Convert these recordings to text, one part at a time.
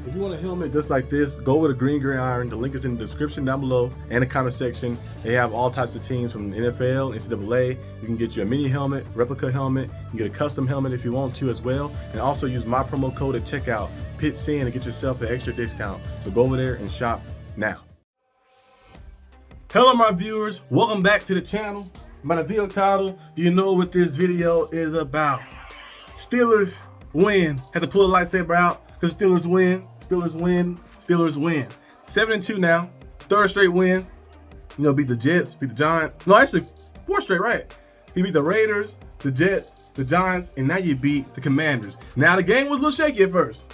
If you want a helmet just like this, go with a green iron. The link is in the description down below and the comment section. They have all types of teams from the NFL, NCAA. You can get you a mini helmet, replica helmet. You can get a custom helmet if you want to as well. And also use my promo code at checkout, PITSIN, to get yourself an extra discount. So go over there and shop now. Hello my viewers, welcome back to the channel. By the video title, you know what this video is about. Steelers win. Had to pull the lightsaber out because Steelers win. Steelers win. Steelers win. 7-2 now. Third straight win. You know, beat the Jets, beat the Giants. No, actually, fourth straight, right? He beat the Raiders, the Jets, the Giants, and now you beat the Commanders. Now the game was a little shaky at first.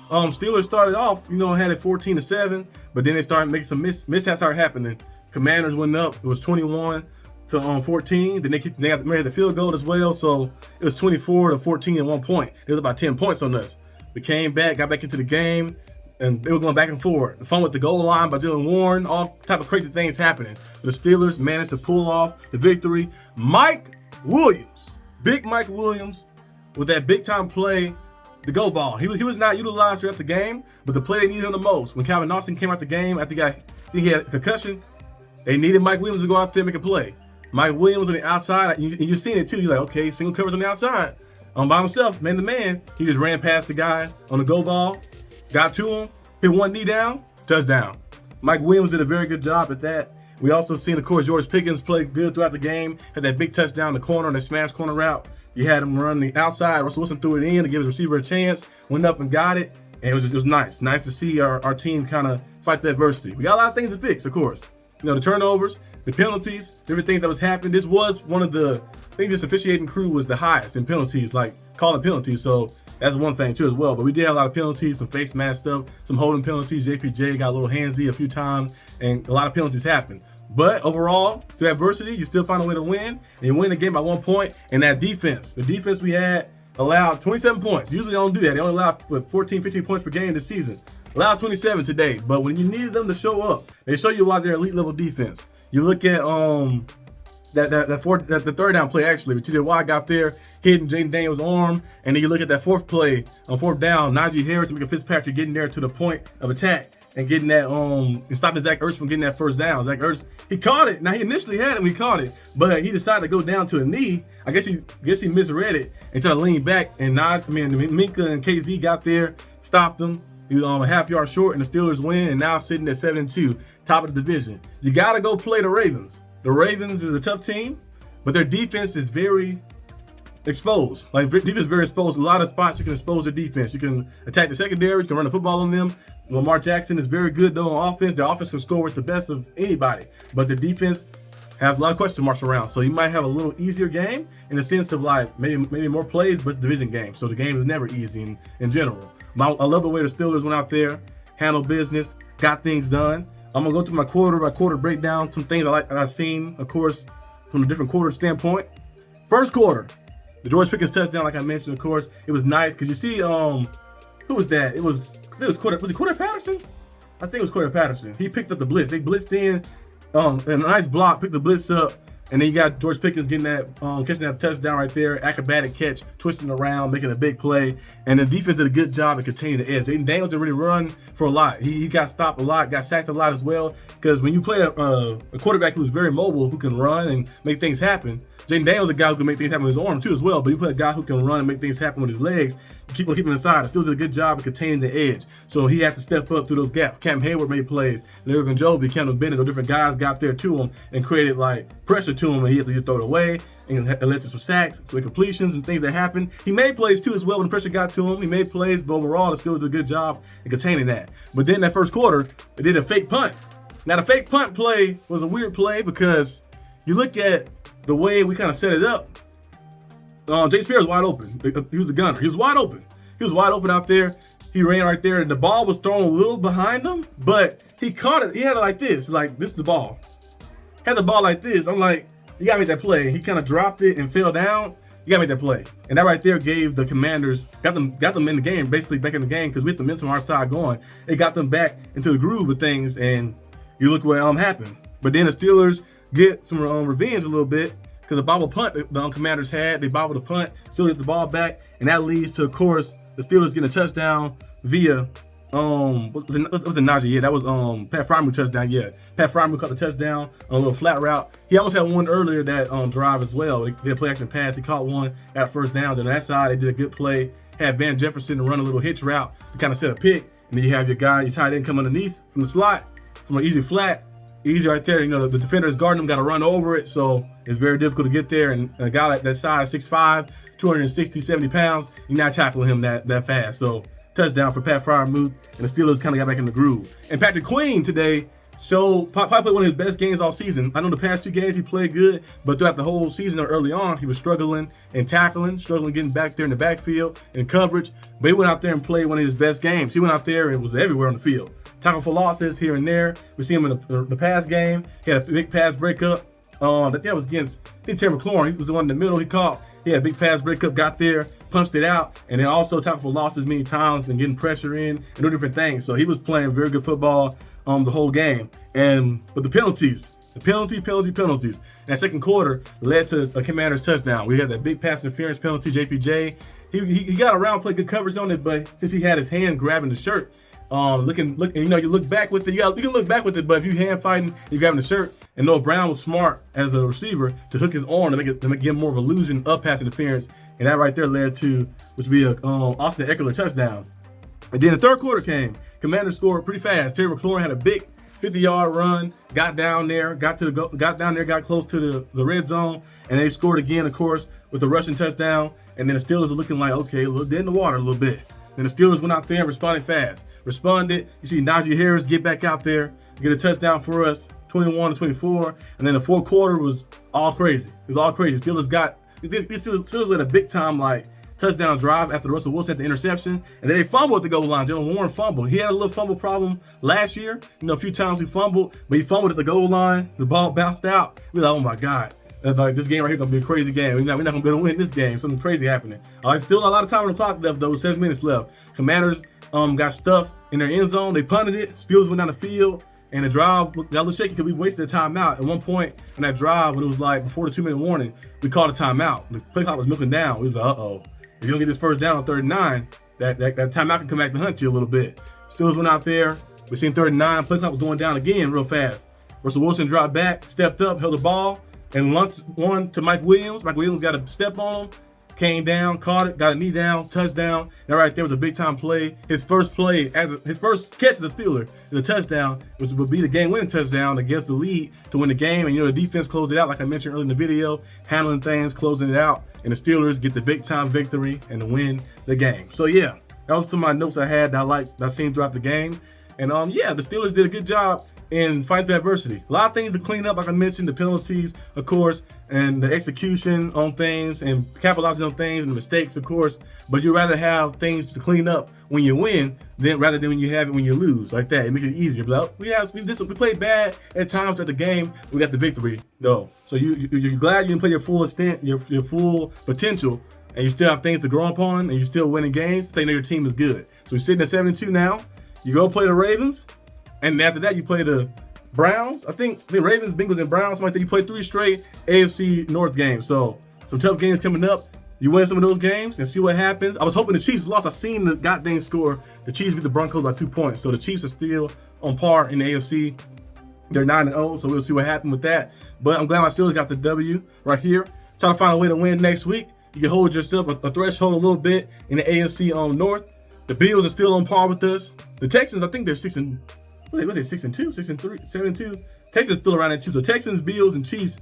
Steelers started off, you know, had it 14-7, but then they started making some mishaps started happening. Commanders went up. It was 21-14. Then they made the field goal as well, so it was 24-14 at one point. It was about 10 points on us. We came back, got back into the game, and they were going back and forth. The fun with the goal line by Jalen Warren, all type of crazy things happening. The Steelers managed to pull off the victory. Mike Williams, big Mike Williams, with that big time play, the go ball. He was not utilized throughout the game, but the play they needed him the most. When Calvin Austin came out the game, I think he had a concussion. They needed Mike Williams to go out there and make a play. Mike Williams on the outside, and you've seen it too. You're like, okay, single coverage on the outside. By himself, man to man. He just ran past the guy on the go ball, got to him, hit one knee down, touchdown. Mike Williams did a very good job at that. We also seen, of course, George Pickens play good throughout the game. Had that big touchdown in the corner, that smash corner route. You had him run the outside. Russell Wilson threw it in to give his receiver a chance. Went up and got it. And it was nice. Nice to see our team kind of fight the adversity. We got a lot of things to fix, of course. You know, the turnovers, the penalties, different things that was happening. This was one of the, I think this officiating crew was the highest in penalties, like calling penalties. So that's one thing too as well. But we did have a lot of penalties, some face mask stuff, some holding penalties. JPJ got a little handsy a few times, and a lot of penalties happened. But overall, through adversity, you still find a way to win. And you win the game by 1 point. And that defense, the defense we had allowed 27 points. Usually they don't do that. They only allow 14, 15 points per game this season. Allowed 27 today. But when you needed them to show up, they show you why they're elite level defense. You look at the third down play actually, but TJ Watt got there, hitting Jaden Daniels' arm, and then you look at that fourth play on fourth down, Najee Harris and Micah Fitzpatrick getting there to the point of attack and getting that and stopping Zach Ertz from getting that first down. Zach Ertz, he caught it. Now he initially had it, he caught it, but he decided to go down to a knee. I guess he misread it and tried to lean back, and Minka and KZ got there, stopped him. He was a half yard short, and the Steelers win, and now sitting at 7-2, top of the division. You got to go play the Ravens. The Ravens is a tough team, but their defense is very exposed. Like, defense is very exposed. A lot of spots you can expose their defense. You can attack the secondary. You can run the football on them. Lamar Jackson is very good, though, on offense. Their offense can score with the best of anybody, but their defense has a lot of question marks around. So you might have a little easier game in the sense of, like, maybe more plays, but it's a division game. So the game is never easy in general. I love the way the Steelers went out there, handled business, got things done. I'm gonna go through my quarter by quarter breakdown, some things I've seen, of course, from a different quarter standpoint. First quarter, the George Pickens touchdown, like I mentioned, of course, it was nice because you see, who was that? Was it Cordarrelle Patterson? I think it was Cordarrelle Patterson. He picked up the blitz. They blitzed in, a nice block, picked the blitz up. And then you got George Pickens getting that, catching that touchdown right there, acrobatic catch, twisting around, making a big play. And the defense did a good job at containing the edge. Jaden Daniels didn't really run for a lot. He got stopped a lot, got sacked a lot as well. Because when you play a quarterback who's very mobile, who can run and make things happen, Jaden Daniels is a guy who can make things happen with his arm too as well. But you play a guy who can run and make things happen with his legs, keep on keeping inside. Still did a good job of containing the edge. So he had to step up through those gaps. Cam Hayward made plays. Larry Gunjobi, Kendall Bennett, those different guys got there to him and created like pressure to him, and he had to throw it away. And it led to some sacks, some completions, and things that happened. He made plays too as well when the pressure got to him. He made plays, but overall, it still did a good job in containing that. But then that first quarter, they did a fake punt. Now the fake punt play was a weird play because you look at the way we kind of set it up. Jay Spears was wide open. He was the gunner. He was wide open. He was wide open out there. He ran right there, and the ball was thrown a little behind him, but he caught it. He had it like this. Like, this is the ball. Had the ball like this. I'm like, you got to make that play. He kind of dropped it and fell down. You got to make that play. And that right there gave the Commanders, got them in the game, basically back in the game, because we had the momentum on our side going. It got them back into the groove of things, and you look what happened. But then the Steelers get some revenge a little bit, because the bobble punt the Commanders had, they bobbled the punt, still get the ball back, and that leads to, of course, the Steelers getting a touchdown via was it Najee? Yeah, that was Pat Fryermuth touchdown. Yeah, Pat Fryermuth caught the touchdown on a little flat route. He almost had one earlier that drive as well. They did a play action pass. He caught one at first down. Then on that side, they did a good play. Had Van Jefferson to run a little hitch route to kind of set a pick, and then you have your guy, your tight end, come underneath from the slot from an easy flat. Easy right there. You know, the defender is guarding him, got to run over it, so it's very difficult to get there. And a guy like that size, 6'5", 260, 70 pounds, you're not tackling him that fast. So touchdown for Pat Fryermuth, and the Steelers kind of got back in the groove. And Patrick Queen today showed probably played one of his best games all season. I know the past 2 games he played good, but throughout the whole season or early on, he was struggling and tackling, struggling getting back there in the backfield and coverage. But he went out there and played one of his best games. He went out there and was everywhere on the field. Tackle for losses here and there. We see him in the pass game. He had a big pass breakup. That was against Terry McLaurin. He was the one in the middle he caught. He had a big pass breakup, got there, punched it out, and then also tackle for losses many times and getting pressure in and doing different things. So he was playing very good football the whole game. But the penalties. That second quarter led to a Commanders touchdown. We had that big pass interference penalty, JPJ. He got around, played good coverage on it, but since he had his hand grabbing the shirt, you look back with it. You can look back with it, but if you hand fighting, you're grabbing the shirt. And Noah Brown was smart as a receiver to hook his arm to make him more of an illusion of pass interference, and that right there led to which would be a Austin Eckler touchdown. And then the third quarter came. Commanders scored pretty fast. Terry McLaurin had a big 50-yard run, got down there, got close to the red zone, and they scored again, of course, with the rushing touchdown. And then the Steelers were looking like, okay, a little dead in the water a little bit. Then the Steelers went out there and responded fast. You see Najee Harris get back out there, get a touchdown for us, 21-24. And then the fourth quarter was all crazy. It was all crazy. Steelers led a big time touchdown drive after Russell Wilson had the interception, and then they fumbled at the goal line. Jalen Warren fumbled. He had a little fumble problem last year. A few times he fumbled, but he fumbled at the goal line. The ball bounced out. We were like, oh my God. This game right here gonna be a crazy game. We're not gonna be able to win this game. Something crazy happening. Still a lot of time on the clock left though. 7 minutes left. Commanders got stuffed in their end zone. They punted it. Steelers went down the field, and the drive got a little shaky because we wasted a timeout. At one point in that drive, when it was before the 2-minute warning, we called a timeout. The play clock was milking down. We was like, uh-oh. If you don't get this first down on 3rd and 9, that timeout can come back to hunt you a little bit. Steelers went out there. We seen 3rd and 9. Play clock was going down again real fast. Russell Wilson dropped back, stepped up, held the ball, and launched one to Mike Williams. Mike Williams got a step on him, came down, caught it, got a knee down, touchdown. That right there was a big time play. His first catch as a Steeler is a touchdown, which would be the game-winning touchdown against the lead to win the game. And the defense closed it out, like I mentioned earlier in the video, handling things, closing it out, and the Steelers get the big time victory and win the game. So yeah, that was some of my notes I had that I seen throughout the game. And the Steelers did a good job in fighting through adversity. A lot of things to clean up, like I mentioned, the penalties, of course, and the execution on things and capitalizing on things and the mistakes, of course. But you'd rather have things to clean up when you win rather than when you have it when you lose like that. It makes it easier. But we played bad at times at the game. We got the victory though. So you're glad you didn't play your full extent, your full potential, and you still have things to grow upon, and you're still winning games. So you know your team is good. So you're sitting at 7-2 now. You go play the Ravens. And after that, you play the Browns. I think the Ravens, Bengals, and Browns, something like that. You play 3 straight AFC North games. So some tough games coming up. You win some of those games and see what happens. I was hoping the Chiefs lost. I seen the goddamn score. The Chiefs beat the Broncos by 2 points. So the Chiefs are still on par in the AFC. They're 9-0, so we'll see what happens with that. But I'm glad my Steelers got the W right here. Try to find a way to win next week. You can hold yourself a threshold a little bit in the AFC North. The Bills are still on par with us. The Texans, I think they're 6-2, 6-3, 7-2. Texans still around that 2. So Texans, Bills, and Chiefs,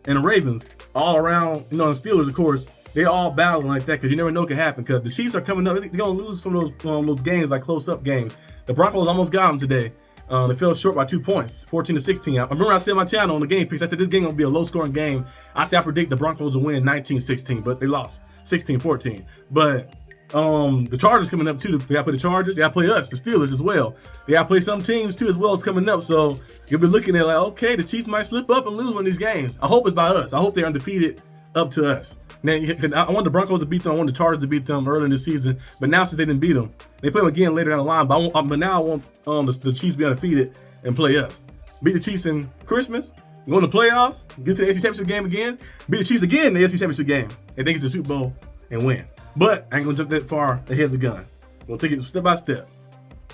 and the Ravens all around. And Steelers, of course, they all battling like that because you never know what can happen. Because the Chiefs are coming up. They're gonna lose some of those games, like close-up games. The Broncos almost got them today. They fell short by 2 points, 14-16. I remember I said on my channel on the game picks, I said this game gonna be a low-scoring game. I predict the Broncos will win 19-16, but they lost 16-14. But the Chargers coming up too. They gotta play the Chargers. They gotta play us, the Steelers as well. They gotta play some teams too as well as coming up. So you'll be looking at okay, the Chiefs might slip up and lose one of these games. I hope it's by us. I hope they're undefeated up to us. Now, I want the Broncos to beat them. I want the Chargers to beat them early in the season. But now since they didn't beat them, they play them again later down the line. But now I want the Chiefs to be undefeated and play us. Beat the Chiefs in Christmas. Go in the playoffs. Get to the AFC Championship game again. Beat the Chiefs again in the AFC Championship game. And then get to the Super Bowl and win. But I ain't gonna jump that far ahead of the gun. We'll take it step by step.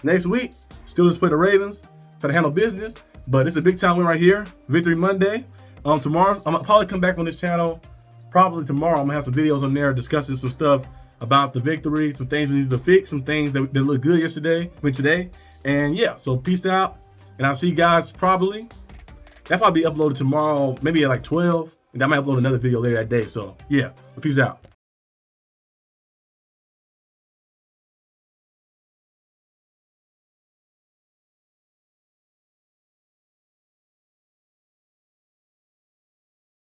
Next week, Steelers play the Ravens. Got to handle business, but it's a big time win right here. Victory Monday. Tomorrow, I'm gonna probably come back on this channel. Probably tomorrow, I'm gonna have some videos on there discussing some stuff about the victory, some things we need to fix, some things that looked good today. And yeah, so peace out, and I'll see you guys probably. That'll probably be uploaded tomorrow, maybe at like 12, and I might upload another video later that day. So yeah, peace out.